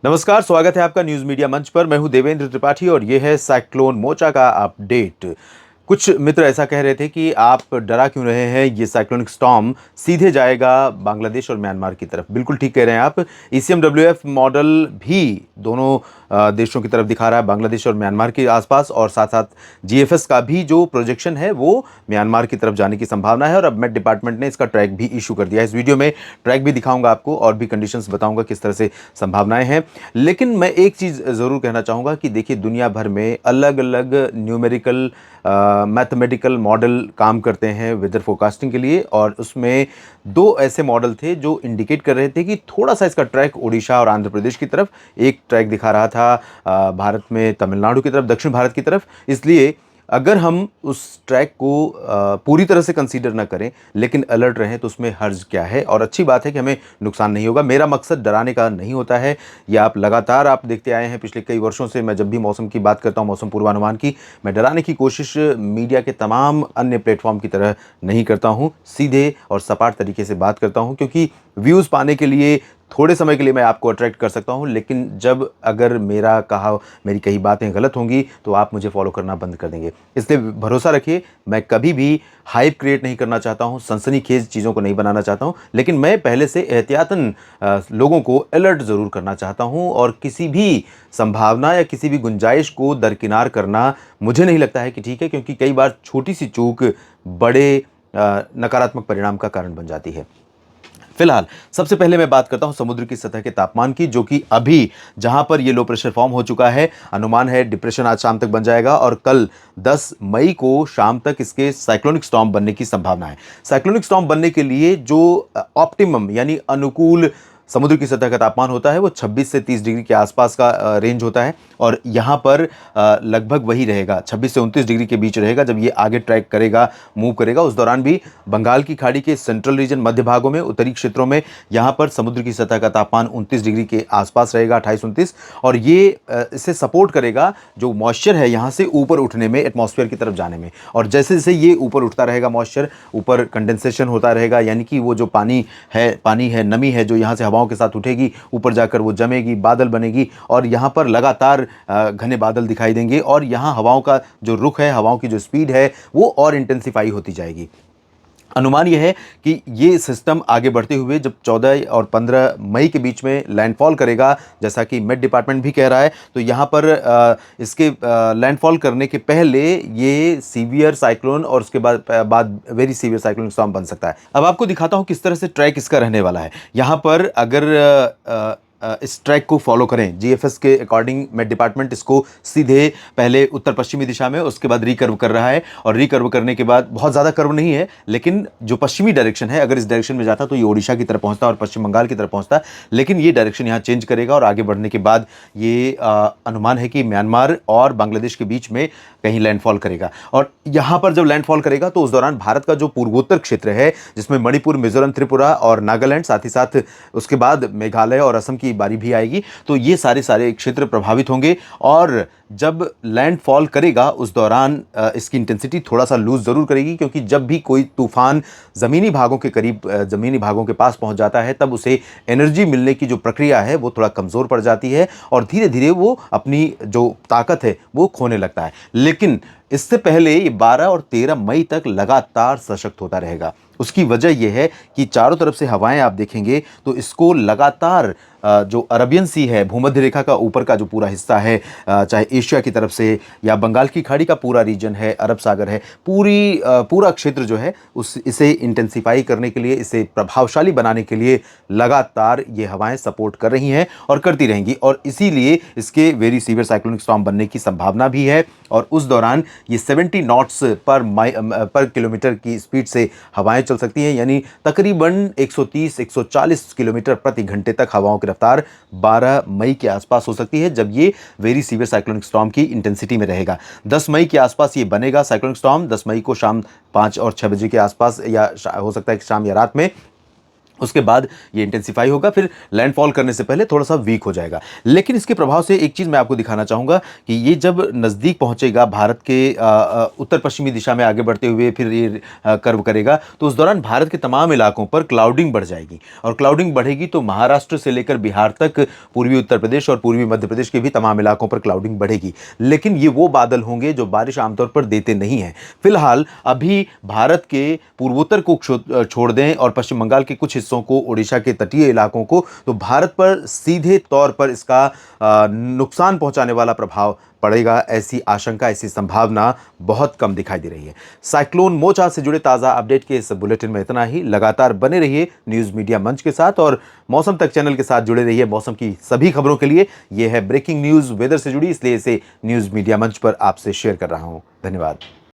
नमस्कार, स्वागत है आपका न्यूज़ मीडिया मंच पर। मैं हूं देवेंद्र त्रिपाठी और ये है साइक्लोन मोचा का अपडेट। कुछ मित्र ऐसा कह रहे थे कि आप डरा क्यों रहे हैं, ये साइक्लोनिक स्टॉर्म सीधे जाएगा बांग्लादेश और म्यांमार की तरफ। बिल्कुल ठीक कह रहे हैं आप। ईसीएमडब्ल्यूएफ मॉडल भी दोनों देशों की तरफ दिखा रहा है, बांग्लादेश और म्यांमार के आसपास, और साथ साथ जीएफएस का भी जो प्रोजेक्शन है वो म्यांमार की तरफ जाने की संभावना है। और अब मेट डिपार्टमेंट ने इसका ट्रैक भी इशू कर दिया है। इस वीडियो में ट्रैक भी दिखाऊंगा आपको और भी कंडीशंस बताऊंगा किस तरह से संभावनाएं हैं। लेकिन मैं एक चीज़ ज़रूर कहना चाहूँगा कि देखिए, दुनिया भर में अलग अलग न्यूमेरिकल मैथमेटिकल मॉडल काम करते हैं वेदर फोरकास्टिंग के लिए, और उसमें दो ऐसे मॉडल थे जो इंडिकेट कर रहे थे कि थोड़ा सा इसका ट्रैक उड़ीसा और आंध्र प्रदेश की तरफ, एक ट्रैक दिखा रहा था भारत में तमिलनाडु की तरफ, दक्षिण भारत की तरफ। इसलिए अगर हम उस ट्रैक को पूरी तरह से कंसीडर ना करें लेकिन अलर्ट रहें तो उसमें हर्ज क्या है, और अच्छी बात है कि हमें नुकसान नहीं होगा। मेरा मकसद डराने का नहीं होता है। ये आप देखते आए हैं पिछले कई वर्षों से। मैं जब भी मौसम की बात करता हूँ, मौसम पूर्वानुमान की, मैं डराने की कोशिश मीडिया के तमाम अन्य प्लेटफॉर्म की तरह नहीं करता हूँ। सीधे और सपाट तरीके से बात करता हूँ, क्योंकि व्यूज़ पाने के लिए थोड़े समय के लिए मैं आपको अट्रैक्ट कर सकता हूं, लेकिन जब अगर मेरी कई बातें गलत होंगी तो आप मुझे फॉलो करना बंद कर देंगे। इसलिए भरोसा रखिए, मैं कभी भी हाइप क्रिएट नहीं करना चाहता हूं, सनसनीखेज चीज़ों को नहीं बनाना चाहता हूं, लेकिन मैं पहले से एहतियातन लोगों को अलर्ट ज़रूर करना चाहता हूं। और किसी भी संभावना या किसी भी गुंजाइश को दरकिनार करना मुझे नहीं लगता है कि ठीक है, क्योंकि कई बार छोटी सी चूक बड़े नकारात्मक परिणाम का कारण बन जाती है। फिलहाल सबसे पहले मैं बात करता हूं समुद्र की सतह के तापमान की, जो कि अभी जहां पर ये लो प्रेशर फॉर्म हो चुका है, अनुमान है डिप्रेशन आज शाम तक बन जाएगा और कल 10 मई को शाम तक इसके साइक्लोनिक स्टॉर्म बनने की संभावना है। साइक्लोनिक स्टॉर्म बनने के लिए जो ऑप्टिमम यानी अनुकूल समुद्र की सतह का तापमान होता है वो 26 से 30 डिग्री के आसपास का रेंज होता है, और यहाँ पर लगभग वही रहेगा, 26 से 29 डिग्री के बीच रहेगा जब ये आगे ट्रैक करेगा, मूव करेगा। उस दौरान भी बंगाल की खाड़ी के सेंट्रल रीजन, मध्य भागों में, उत्तरी क्षेत्रों में यहाँ पर समुद्र की सतह का तापमान 29 डिग्री के आसपास रहेगा, 28-29, और ये इसे सपोर्ट करेगा जो मॉइस्चर है यहाँ से ऊपर उठने में, एटमॉस्फेयर की तरफ जाने में। और जैसे जैसे ये ऊपर उठता रहेगा मॉइस्चर, ऊपर कंडेंसेशन होता रहेगा, यानी कि वो जो पानी है, नमी है जो यहाँ से हवाओं के साथ उठेगी, ऊपर जाकर वो जमेगी, बादल बनेगी, और यहाँ पर लगातार घने बादल दिखाई देंगे, और यहाँ हवाओं का जो रुख है, हवाओं की जो स्पीड है वो और इंटेंसिफाई होती जाएगी। अनुमान यह है कि ये सिस्टम आगे बढ़ते हुए जब 14 और 15 मई के बीच में लैंडफॉल करेगा, जैसा कि मेट डिपार्टमेंट भी कह रहा है, तो यहाँ पर इसके लैंडफॉल करने के पहले ये सीवियर साइक्लोन और उसके बाद वेरी सीवियर साइक्लोन स्टॉर्म बन सकता है। अब आपको दिखाता हूँ किस तरह से ट्रैक इसका रहने वाला है। यहाँ पर अगर इस ट्रैक को फॉलो करें जीएफएस के अकॉर्डिंग, मेट डिपार्टमेंट इसको सीधे पहले उत्तर पश्चिमी दिशा में, उसके बाद रिकर्व कर रहा है, और रिकर्व करने के बाद बहुत ज़्यादा कर्व नहीं है, लेकिन जो पश्चिमी डायरेक्शन है, अगर इस डायरेक्शन में जाता तो ये ओडिशा की तरफ पहुंचता और पश्चिम बंगाल की तरफ पहुंचता, लेकिन ये डायरेक्शन यहाँ चेंज करेगा, और आगे बढ़ने के बाद ये अनुमान है कि म्यांमार और बांग्लादेश के बीच में कहीं लैंडफॉल करेगा। और यहाँ पर जब लैंडफॉल करेगा तो उस दौरान भारत का जो पूर्वोत्तर क्षेत्र है, जिसमें मणिपुर, मिजोरम, त्रिपुरा और नागालैंड, साथ ही साथ उसके बाद मेघालय और असम की बारी भी आएगी, तो ये सारे क्षेत्र प्रभावित होंगे। और जब लैंडफॉल करेगा उस दौरान इसकी इंटेंसिटी थोड़ा सा लूज जरूर करेगी, क्योंकि जब भी कोई तूफान ज़मीनी भागों के करीब, ज़मीनी भागों के पास पहुंच जाता है, तब उसे एनर्जी मिलने की जो प्रक्रिया है वो थोड़ा कमज़ोर पड़ जाती है, और धीरे धीरे वो अपनी जो ताकत है वो खोने लगता है। लेकिन इससे पहले ये 12 और 13 मई तक लगातार सशक्त होता रहेगा। उसकी वजह यह है कि चारों तरफ से हवाएं आप देखेंगे तो इसको लगातार जो अरबियन सी है, भूमध्य रेखा का ऊपर का जो पूरा हिस्सा है, चाहे एशिया की तरफ से या बंगाल की खाड़ी का पूरा रीजन है, अरब सागर है, पूरा क्षेत्र जो है इसे इंटेंसिफाई करने के लिए, इसे प्रभावशाली बनाने के लिए लगातार ये हवाएं सपोर्ट कर रही हैं और करती रहेंगी, और इसीलिए इसके वेरी सीवियर साइक्लोनिक स्टॉर्म बनने की संभावना भी है। और उस दौरान ये 70 नॉट्स पर किलोमीटर की स्पीड से हवाएं चल सकती हैं, यानी तकरीबन 130-140 किलोमीटर प्रति घंटे तक हवाओं की रफ्तार 12 मई के आसपास हो सकती है, जब ये वेरी सीवियर साइक्लोनिक स्टॉर्म की इंटेंसिटी में रहेगा। 10 मई के आसपास ये बनेगा साइक्लोनिक स्टॉर्म, 10 मई को शाम 5 और 6 बजे के आसपास, या हो सकता है कि शाम या रात में। उसके बाद ये इंटेंसिफाई होगा, फिर लैंडफॉल करने से पहले थोड़ा सा वीक हो जाएगा। लेकिन इसके प्रभाव से एक चीज़ मैं आपको दिखाना चाहूँगा कि ये जब नज़दीक पहुँचेगा भारत के उत्तर पश्चिमी दिशा में आगे बढ़ते हुए फिर ये कर्व करेगा, तो उस दौरान भारत के तमाम इलाकों पर क्लाउडिंग बढ़ जाएगी और क्लाउडिंग बढ़ेगी तो महाराष्ट्र से लेकर बिहार तक, पूर्वी उत्तर प्रदेश और पूर्वी मध्य प्रदेश के भी तमाम इलाकों पर क्लाउडिंग बढ़ेगी। लेकिन ये वो बादल होंगे जो बारिश आमतौर पर देते नहीं हैं। फिलहाल अभी भारत के पूर्वोत्तर को छोड़ दें और पश्चिम बंगाल के कुछ हिस्सों को, ओडिशा के तटीय इलाकों को, तो भारत पर सीधे तौर पर इसका नुकसान पहुंचाने वाला प्रभाव पड़ेगा, ऐसी आशंका, ऐसी संभावना बहुत कम दिखाई दे रही है। साइक्लोन मोचा से जुड़े ताज़ा अपडेट के इस बुलेटिन में इतना ही। लगातार बने रहिए न्यूज़ मीडिया मंच के साथ और मौसम तक चैनल के साथ जुड़े रहिए मौसम की सभी खबरों के लिए। यह है ब्रेकिंग न्यूज़ वेदर से जुड़ी, इसलिए इसे न्यूज़ मीडिया मंच पर आपसे शेयर कर रहा हूं। धन्यवाद।